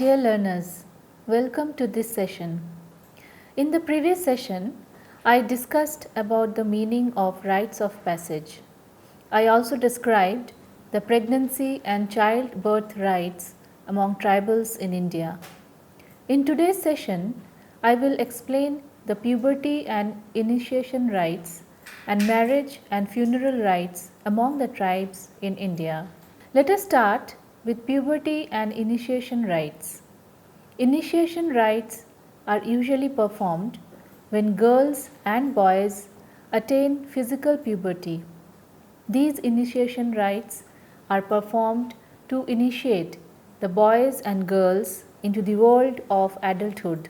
Dear learners, welcome to this session. In the previous session, I discussed about the meaning of rites of passage. I also described the pregnancy and childbirth rites among tribals in India. In today's session, I will explain the puberty and initiation rites and marriage and funeral rites among the tribes in India. Let us start with puberty and initiation rites. Initiation rites are usually performed when girls and boys attain physical puberty. These initiation rites are performed to initiate the boys and girls into the world of adulthood.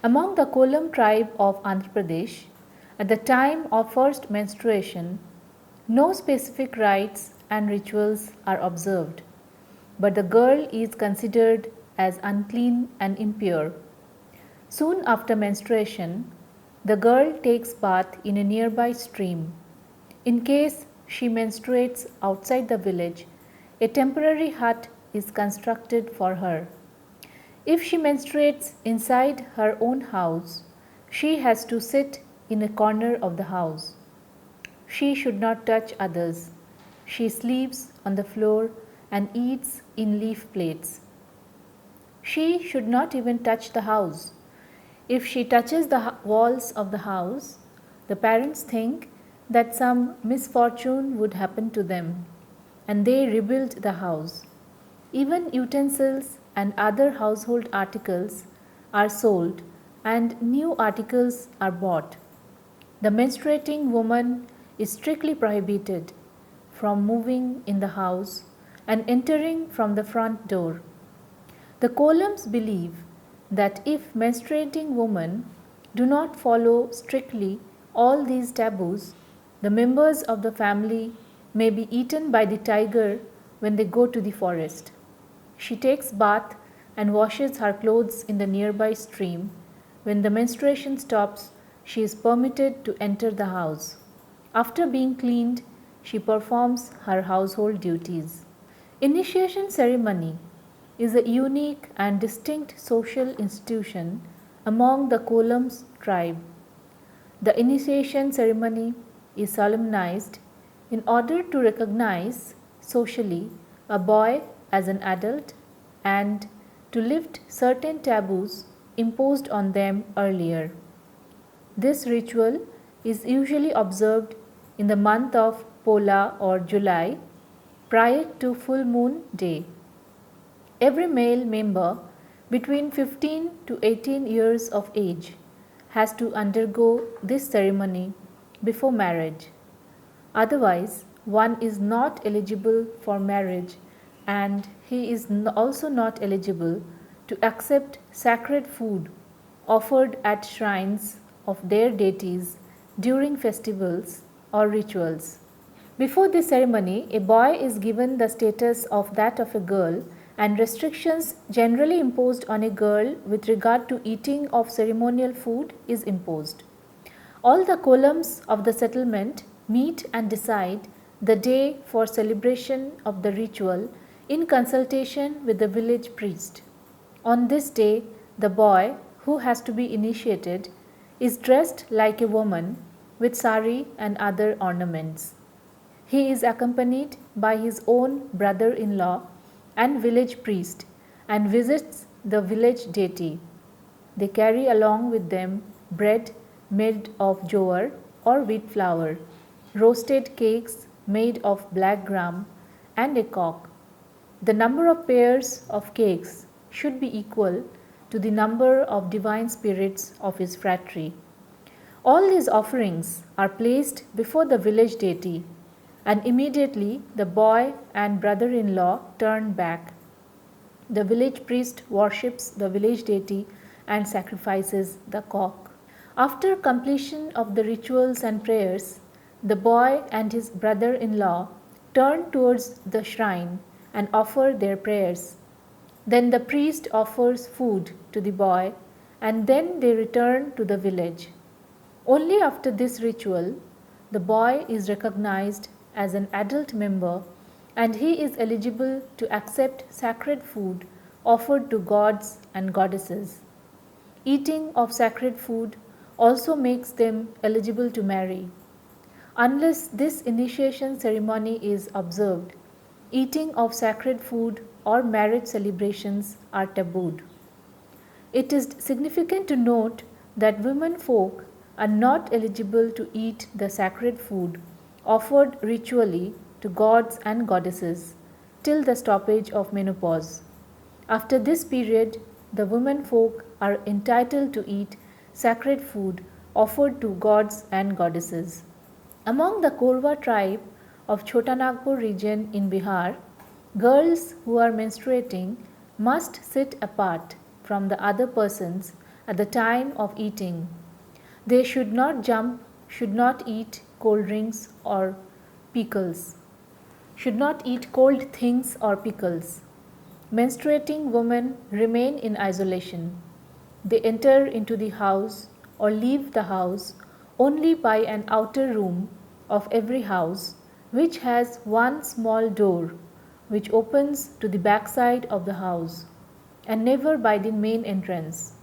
Among the Kolam tribe of Andhra Pradesh, at the time of first menstruation, no specific rites and rituals are observed, but the girl is considered as unclean and impure. Soon after menstruation, the girl takes bath in a nearby stream. In case she menstruates outside the village, a temporary hut is constructed for her. If she menstruates inside her own house, she has to sit in a corner of the house. She should not touch others. She sleeps on the floor and eats in leaf plates. She should not even touch the house. If she touches the walls of the house, the parents think that some misfortune would happen to them, and they rebuild the house. Even utensils and other household articles are sold and new articles are bought. The menstruating woman is strictly prohibited from moving in the house and entering from the front door. The Kolams believe that if menstruating women do not follow strictly all these taboos, the members of the family may be eaten by the tiger when they go to the forest. She takes bath and washes her clothes in the nearby stream. When the menstruation stops, she is permitted to enter the house. After being cleaned, she performs her household duties. Initiation ceremony is a unique and distinct social institution among the Kolams tribe. The initiation ceremony is solemnized in order to recognize socially a boy as an adult and to lift certain taboos imposed on them earlier. This ritual is usually observed in the month of Pola or July prior to full moon day. Every male member between 15 to 18 years of age has to undergo this ceremony before marriage. Otherwise, one is not eligible for marriage and he is also not eligible to accept sacred food offered at shrines of their deities during festivals or rituals. Before this ceremony, a boy is given the status of that of a girl, and restrictions generally imposed on a girl with regard to eating of ceremonial food is imposed. All the Kolams of the settlement meet and decide the day for celebration of the ritual in consultation with the village priest. On this day, the boy who has to be initiated is dressed like a woman with sari and other ornaments. He is accompanied by his own brother-in-law and village priest and visits the village deity. They carry along with them bread made of jowar or wheat flour, roasted cakes made of black gram, and a cock. The number of pairs of cakes should be equal to the number of divine spirits of his fratry. All these offerings are placed before the village deity, and immediately the boy and brother-in-law turn back. The village priest worships the village deity and sacrifices the cock. After completion of the rituals and prayers, the boy and his brother-in-law turn towards the shrine and offer their prayers. Then the priest offers food to the boy and then they return to the village. Only after this ritual, the boy is recognized as an adult member and he is eligible to accept sacred food offered to gods and goddesses. Eating of sacred food also makes them eligible to marry. Unless this initiation ceremony is observed, eating of sacred food or marriage celebrations are tabooed. It is significant to note that women folk are not eligible to eat the sacred food offered ritually to gods and goddesses till the stoppage of menopause. After this period, the women folk are entitled to eat sacred food offered to gods and goddesses. Among the Korwa tribe of Chotanagpur region in Bihar, girls who are menstruating must sit apart from the other persons at the time of eating. They should not jump, should not eat cold drinks or pickles, should not eat cold things or pickles. Menstruating women remain in isolation. They enter into the house or leave the house only by an outer room of every house, which has one small door which opens to the backside of the house, and never by the main entrance.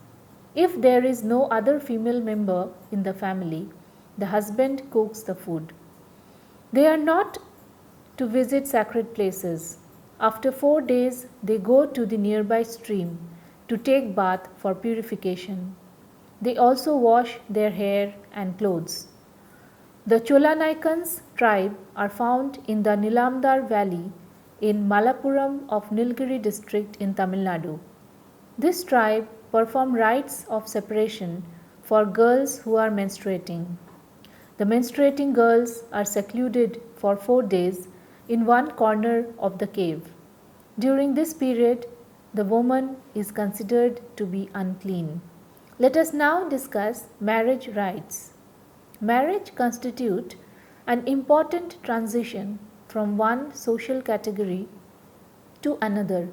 If there is no other female member in the family, the husband cooks the food. They are not to visit sacred places. After 4 days, they go to the nearby stream to take bath for purification. They also wash their hair and clothes. The Cholanaikans tribe are found in the Nilamdar valley in Malappuram of Nilgiri district in Tamil Nadu. This tribe perform rites of separation for girls who are menstruating. The menstruating girls are secluded for 4 days in one corner of the cave. During this period, the woman is considered to be unclean. Let us now discuss marriage rites. Marriage constitutes an important transition from one social category to another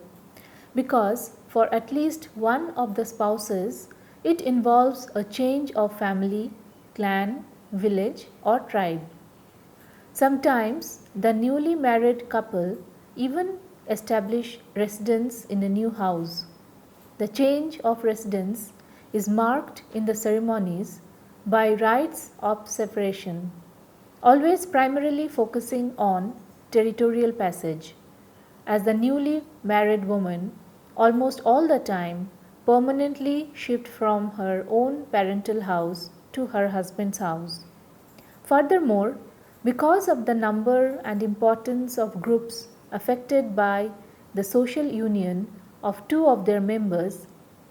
because for at least one of the spouses it involves a change of family, clan, village or tribe. Sometimes the newly married couple even establish residence in a new house. The change of residence is marked in the ceremonies by rites of separation, always primarily focusing on territorial passage, as the newly married woman almost all the time permanently shift from her own parental house to her husband's house. Furthermore, because of the number and importance of groups affected by the social union of two of their members,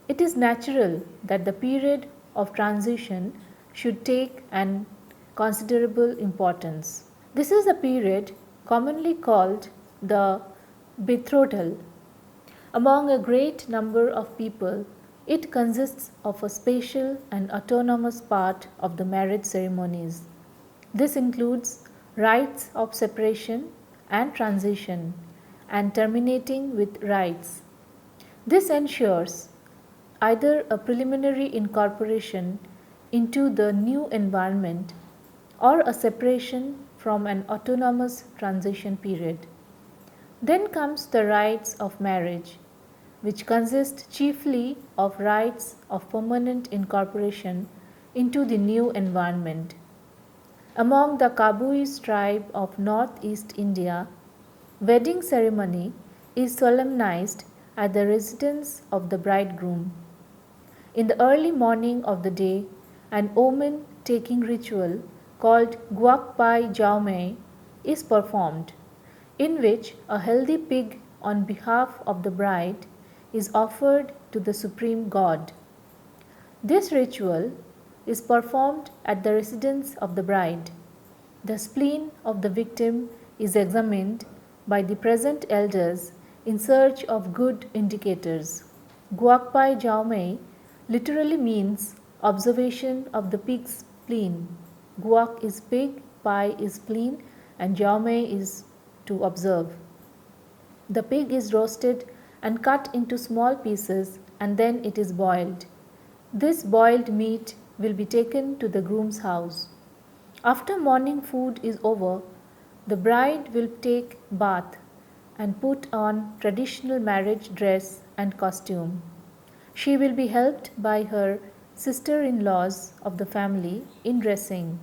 it is natural that the period of transition should take an considerable importance. This is a period commonly called the betrothal. Among a great number of people, it consists of a special and autonomous part of the marriage ceremonies. This includes rites of separation and transition and terminating with rites. This ensures either a preliminary incorporation into the new environment or a separation from an autonomous transition period. Then comes the rites of marriage, which consist chiefly of rites of permanent incorporation into the new environment. Among the Kabuis tribe of northeast India, wedding ceremony is solemnized at the residence of the bridegroom. In the early morning of the day, an omen taking ritual called Guak Pai Jaume is performed, in which a healthy pig on behalf of the bride is offered to the supreme god. This ritual is performed at the residence of the bride. The spleen of the victim is examined by the present elders in search of good indicators. Guak Pai Jaume literally means observation of the pig's spleen. Guak is pig, Pai is spleen, and Jaume is to observe. The pig is roasted and cut into small pieces and then it is boiled. This boiled meat will be taken to the groom's house. After morning food is over, the bride will take bath and put on traditional marriage dress and costume. She will be helped by her sister-in-laws of the family in dressing.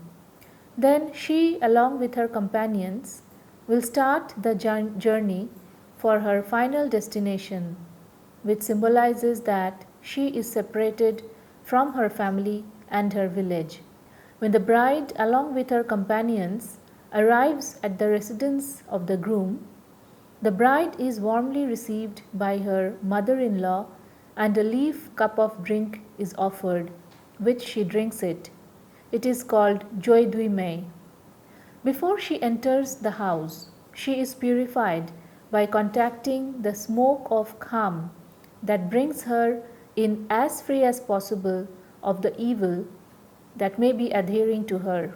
Then she, along with her companions, will start the journey for her final destination, which symbolizes that she is separated from her family and her village. When the bride, along with her companions, arrives at the residence of the groom, the bride is warmly received by her mother-in-law and a leaf cup of drink is offered, which she drinks it. It is called Joy Dui Mei. Before she enters the house, she is purified by contacting the smoke of kham that brings her in as free as possible of the evil that may be adhering to her.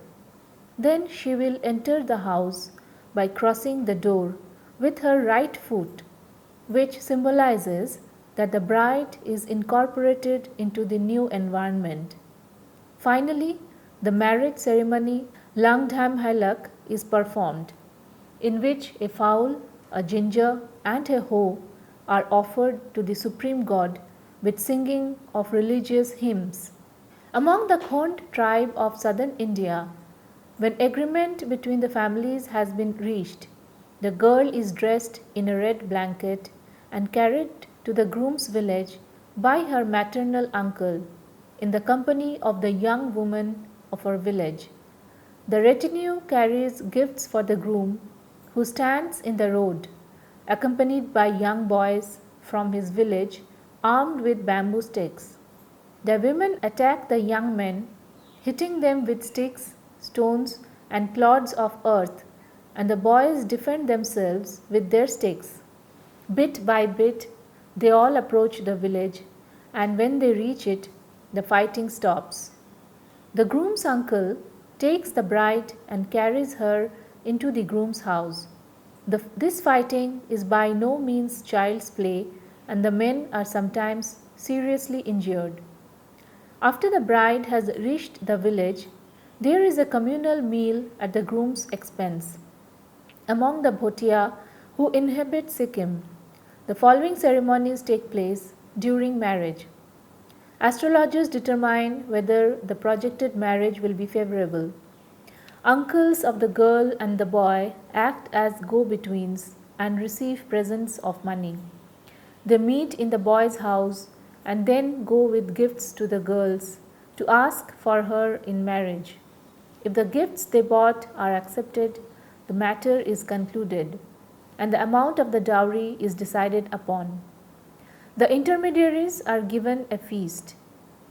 Then she will enter the house by crossing the door with her right foot, which symbolizes that the bride is incorporated into the new environment. Finally, the marriage ceremony Langdham Halak is performed, in which a fowl, a ginger, and a hoe are offered to the Supreme God with singing of religious hymns. Among the Khond tribe of southern India, when agreement between the families has been reached, the girl is dressed in a red blanket and carried to the groom's village by her maternal uncle in the company of the young woman of her village. The retinue carries gifts for the groom, who stands in the road, accompanied by young boys from his village armed with bamboo sticks. The women attack the young men, hitting them with sticks, stones, and clods of earth, and the boys defend themselves with their sticks. Bit by bit, they all approach the village, and when they reach it, the fighting stops. The groom's uncle takes the bride and carries her into the groom's house. This fighting is by no means child's play, and the men are sometimes seriously injured. After the bride has reached the village, there is a communal meal at the groom's expense. Among the Bhotia who inhabit Sikkim, the following ceremonies take place during marriage. Astrologers determine whether the projected marriage will be favorable. Uncles of the girl and the boy act as go-betweens and receive presents of money. They meet in the boy's house and then go with gifts to the girls to ask for her in marriage. If the gifts they bought are accepted, the matter is concluded and the amount of the dowry is decided upon. The intermediaries are given a feast,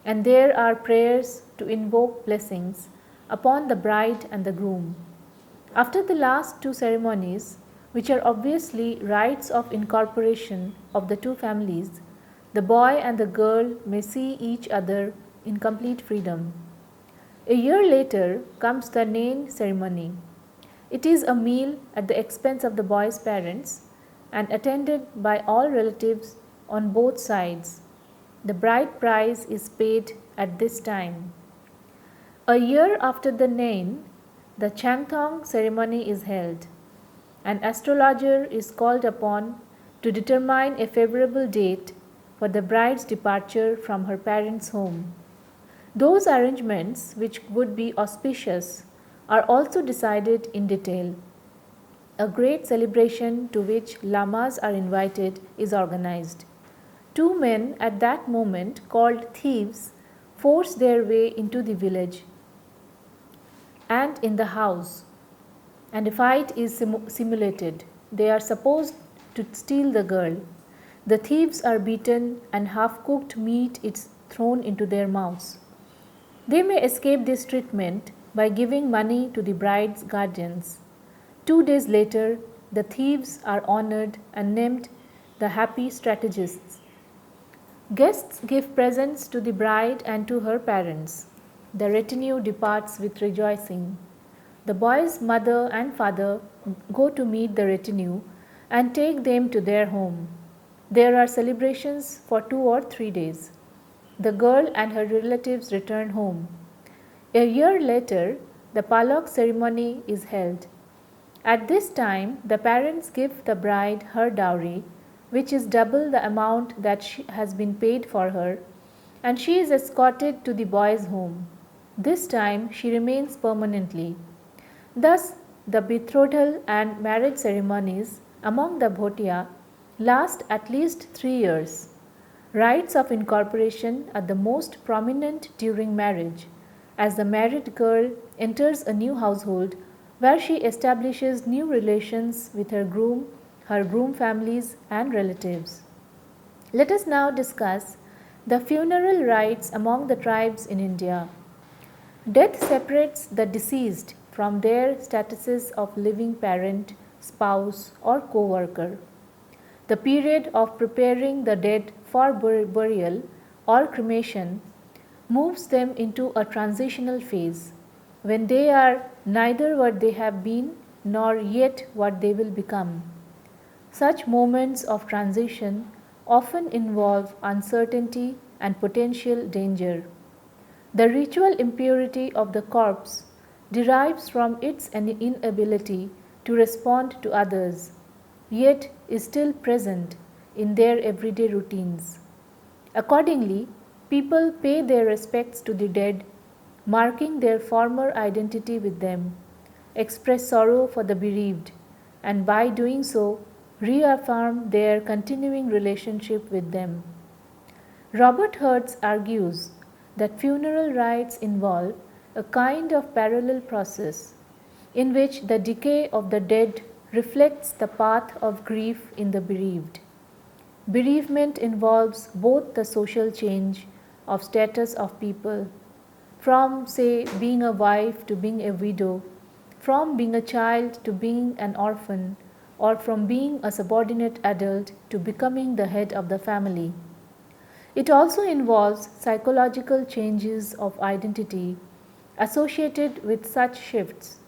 and there are prayers to invoke blessings upon the bride and the groom. After the last two ceremonies, which are obviously rites of incorporation of the two families, the boy and the girl may see each other in complete freedom. A year later comes the Nain ceremony. It is a meal at the expense of the boy's parents and attended by all relatives on both sides. The bride price is paid at this time. A year after the Nain, the Changthong ceremony is held. An astrologer is called upon to determine a favorable date for the bride's departure from her parents' home. Those arrangements which would be auspicious are also decided in detail. A great celebration to which lamas are invited is organized. Two men at that moment, called thieves, force their way into the village and in the house, and a fight is simulated. They are supposed to steal the girl. The thieves are beaten and half-cooked meat is thrown into their mouths. They may escape this treatment by giving money to the bride's guardians. 2 days later, the thieves are honored and named the happy strategists. Guests give presents to the bride and to her parents. The retinue departs with rejoicing. The boy's mother and father go to meet the retinue and take them to their home. There are celebrations for 2 or 3 days. The girl and her relatives return home. A year later, the Palak ceremony is held. At this time, the parents give the bride her dowry, which is double the amount that has been paid for her, and she is escorted to the boy's home. This time she remains permanently. Thus, the betrothal and marriage ceremonies among the Bhotia last at least 3 years. Rites of incorporation are the most prominent during marriage, as the married girl enters a new household where she establishes new relations with her groom families, and relatives. Let us now discuss the funeral rites among the tribes in India. Death separates the deceased from their statuses of living parent, spouse, or co worker. The period of preparing the dead for burial or cremation moves them into a transitional phase when they are neither what they have been nor yet what they will become. Such moments of transition often involve uncertainty and potential danger. The ritual impurity of the corpse derives from its inability to respond to others, yet is still present in their everyday routines. Accordingly, people pay their respects to the dead, marking their former identity with them, express sorrow for the bereaved, and by doing so, reaffirm their continuing relationship with them. Robert Hertz argues that funeral rites involve a kind of parallel process in which the decay of the dead reflects the path of grief in the bereaved. Bereavement involves both the social change of status of people, from, say, being a wife to being a widow, from being a child to being an orphan, or from being a subordinate adult to becoming the head of the family. It also involves psychological changes of identity associated with such shifts.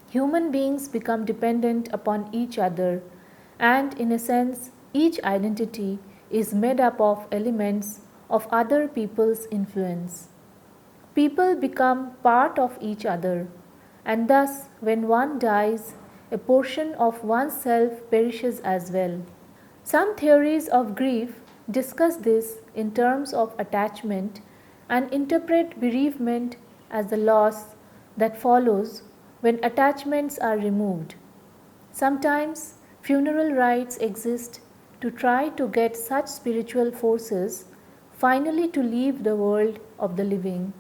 Human beings become dependent upon each other, and in a sense, each identity is made up of elements of other people's influence. People become part of each other, and thus, when one dies, a portion of oneself perishes as well. Some theories of grief discuss this in terms of attachment and interpret bereavement as the loss that follows when attachments are removed. Sometimes funeral rites exist to try to get such spiritual forces finally to leave the world of the living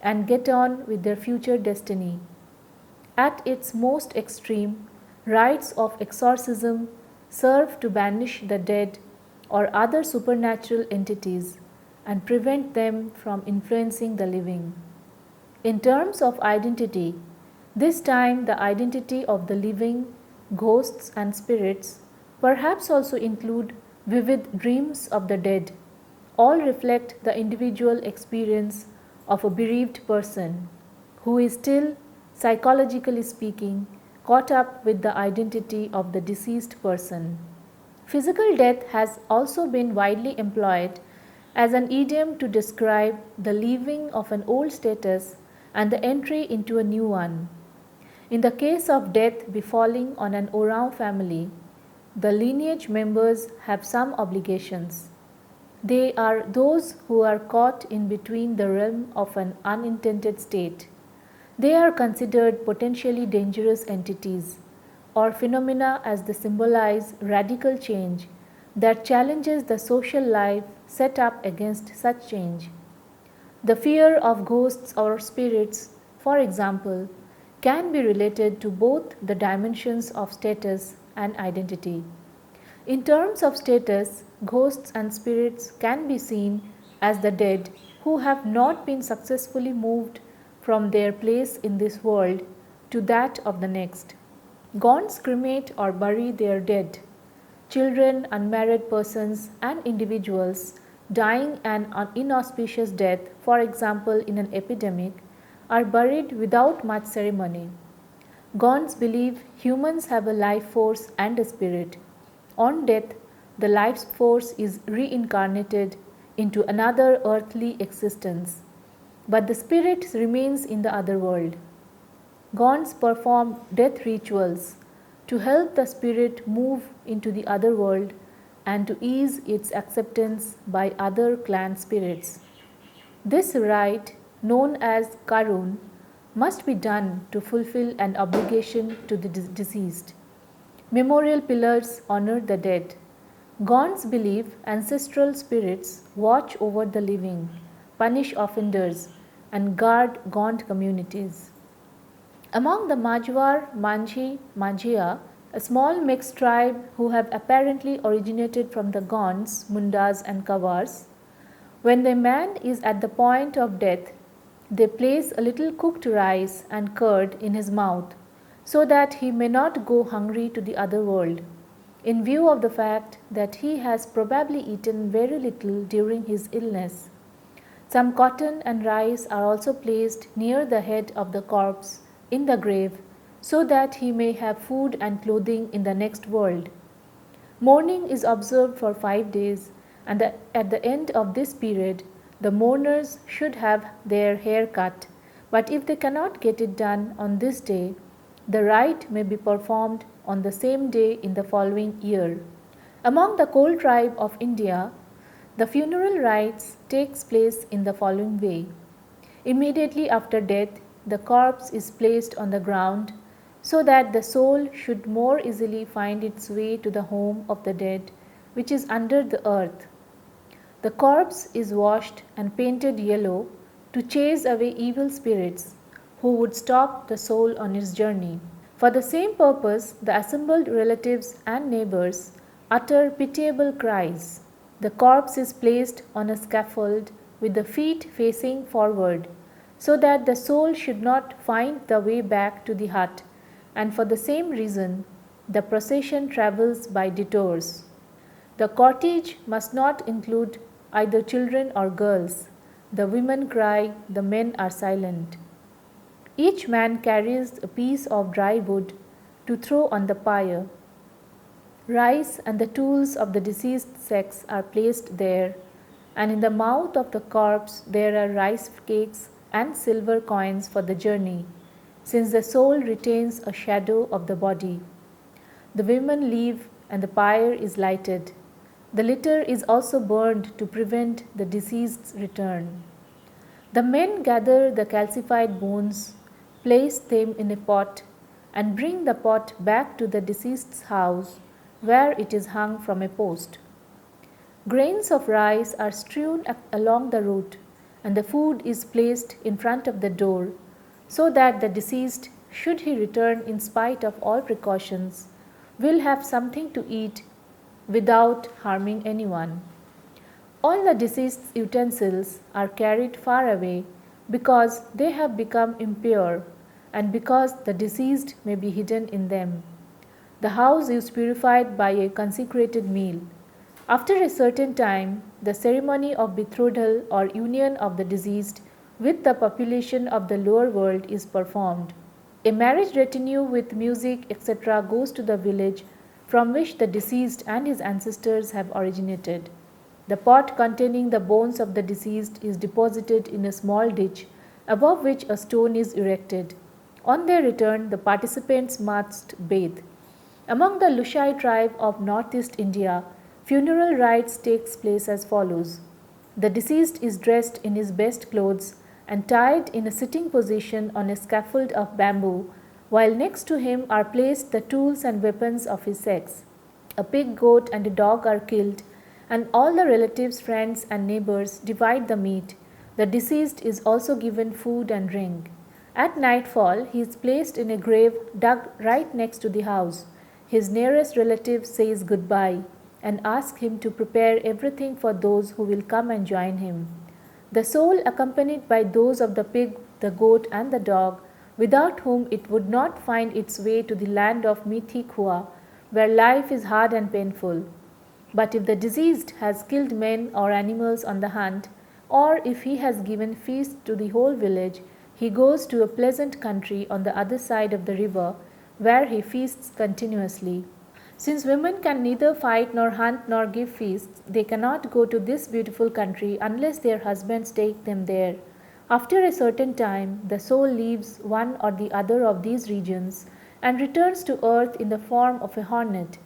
and get on with their future destiny. At its most extreme, rites of exorcism serve to banish the dead or other supernatural entities and prevent them from influencing the living. In terms of identity, this time the identity of the living, ghosts and spirits perhaps also include vivid dreams of the dead. All reflect the individual experience of a bereaved person who is still, psychologically speaking, caught up with the identity of the deceased person. Physical death has also been widely employed as an idiom to describe the leaving of an old status and the entry into a new one. In the case of death befalling on an Orang family, the lineage members have some obligations. They are those who are caught in between the realm of an unintended state. They are considered potentially dangerous entities or phenomena as they symbolize radical change that challenges the social life set up against such change. The fear of ghosts or spirits, for example, can be related to both the dimensions of status and identity. In terms of status, ghosts and spirits can be seen as the dead who have not been successfully moved from their place in this world to that of the next. Gods cremate or bury their dead. Children, unmarried persons, and individuals dying an inauspicious death, for example in an epidemic, are buried without much ceremony. Gods believe humans have a life force and a spirit. On death, the life force is reincarnated into another earthly existence, but the spirit remains in the other world. Gods perform death rituals to help the spirit move into the other world and to ease its acceptance by other clan spirits. This rite, known as Karun, must be done to fulfill an obligation to the deceased. Memorial pillars honor the dead. Gonds believe ancestral spirits watch over the living, punish offenders, and guard Gond communities. Among the Majwar, Manjhi, Manjhiya, a small mixed tribe who have apparently originated from the Gonds, Mundas, and Kawars, when the man is at the point of death, they place a little cooked rice and curd in his mouth so that he may not go hungry to the other world, in view of the fact that he has probably eaten very little during his illness. Some cotton and rice are also placed near the head of the corpse in the grave so that he may have food and clothing in the next world. Mourning is observed for 5 days, and at the end of this period, the mourners should have their hair cut, but if they cannot get it done on this day, the rite may be performed on the same day in the following year. Among the Kol tribe of India, the funeral rites takes place in the following way. Immediately after death, the corpse is placed on the ground so that the soul should more easily find its way to the home of the dead, which is under the earth. The corpse is washed and painted yellow to chase away evil spirits who would stop the soul on its journey. For the same purpose, the assembled relatives and neighbors utter pitiable cries. The corpse is placed on a scaffold with the feet facing forward, so that the soul should not find the way back to the hut, and for the same reason, the procession travels by detours. The cortege must not include either children or girls. The women cry, the men are silent. Each man carries a piece of dry wood to throw on the pyre. Rice and the tools of the deceased sex are placed there, and in the mouth of the corpse there are rice cakes and silver coins for the journey, since the soul retains a shadow of the body. The women leave and the pyre is lighted. The litter is also burned to prevent the deceased's return. The men gather the calcified bones, place them in a pot, and bring the pot back to the deceased's house, where it is hung from a post. Grains of rice are strewn along the route, and the food is placed in front of the door, so that the deceased, should he return in spite of all precautions, will have something to eat without harming anyone. All the deceased's utensils are carried far away because they have become impure and because the deceased may be hidden in them. The house is purified by a consecrated meal. After a certain time, the ceremony of betrothal or union of the deceased with the population of the lower world is performed. A marriage retinue with music, etc., goes to the village from which the deceased and his ancestors have originated. The pot containing the bones of the deceased is deposited in a small ditch, above which a stone is erected. On their return, the participants must bathe. Among the Lushai tribe of northeast India, funeral rites takes place as follows. The deceased is dressed in his best clothes and tied in a sitting position on a scaffold of bamboo, while next to him are placed the tools and weapons of his sex. A pig, goat, and a dog are killed, and all the relatives, friends, and neighbors divide the meat. The deceased is also given food and drink. At nightfall, he is placed in a grave dug right next to the house. His nearest relative says goodbye and asks him to prepare everything for those who will come and join him. The soul, accompanied by those of the pig, the goat, and the dog, without whom it would not find its way to the land of Mithikua, where life is hard and painful. But if the deceased has killed men or animals on the hunt, or if he has given feast to the whole village, he goes to a pleasant country on the other side of the river, where he feasts continuously. Since women can neither fight nor hunt nor give feasts, they cannot go to this beautiful country unless their husbands take them there. After a certain time, the soul leaves one or the other of these regions and returns to earth in the form of a hornet.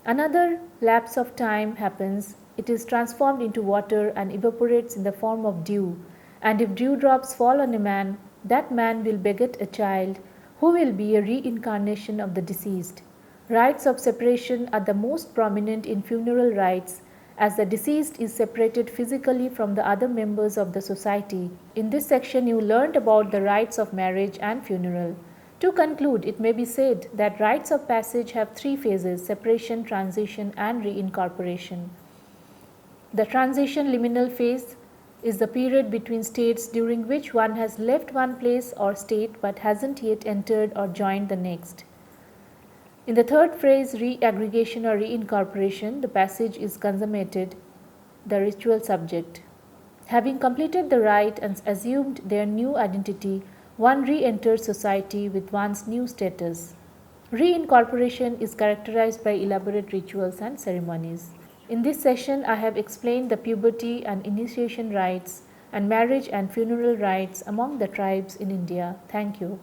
Another lapse of time happens, it is transformed into water and evaporates in the form of dew, and if dewdrops fall on a man, that man will beget a child who will be a reincarnation of the deceased. Rites of separation are the most prominent in funeral rites as the deceased is separated physically from the other members of the society. In this section, you learned about the rites of marriage and funeral. To conclude, it may be said that rites of passage have three phases: separation, transition, and reincorporation. The transition liminal phase is the period between states during which one has left one place or state but hasn't yet entered or joined the next. In the third phase, reaggregation or reincorporation, the passage is consummated, the ritual subject. Having completed the rite and assumed their new identity, one re-enters society with one's new status. Reincorporation is characterized by elaborate rituals and ceremonies. In this session, I have explained the puberty and initiation rites and marriage and funeral rites among the tribes in India. Thank you.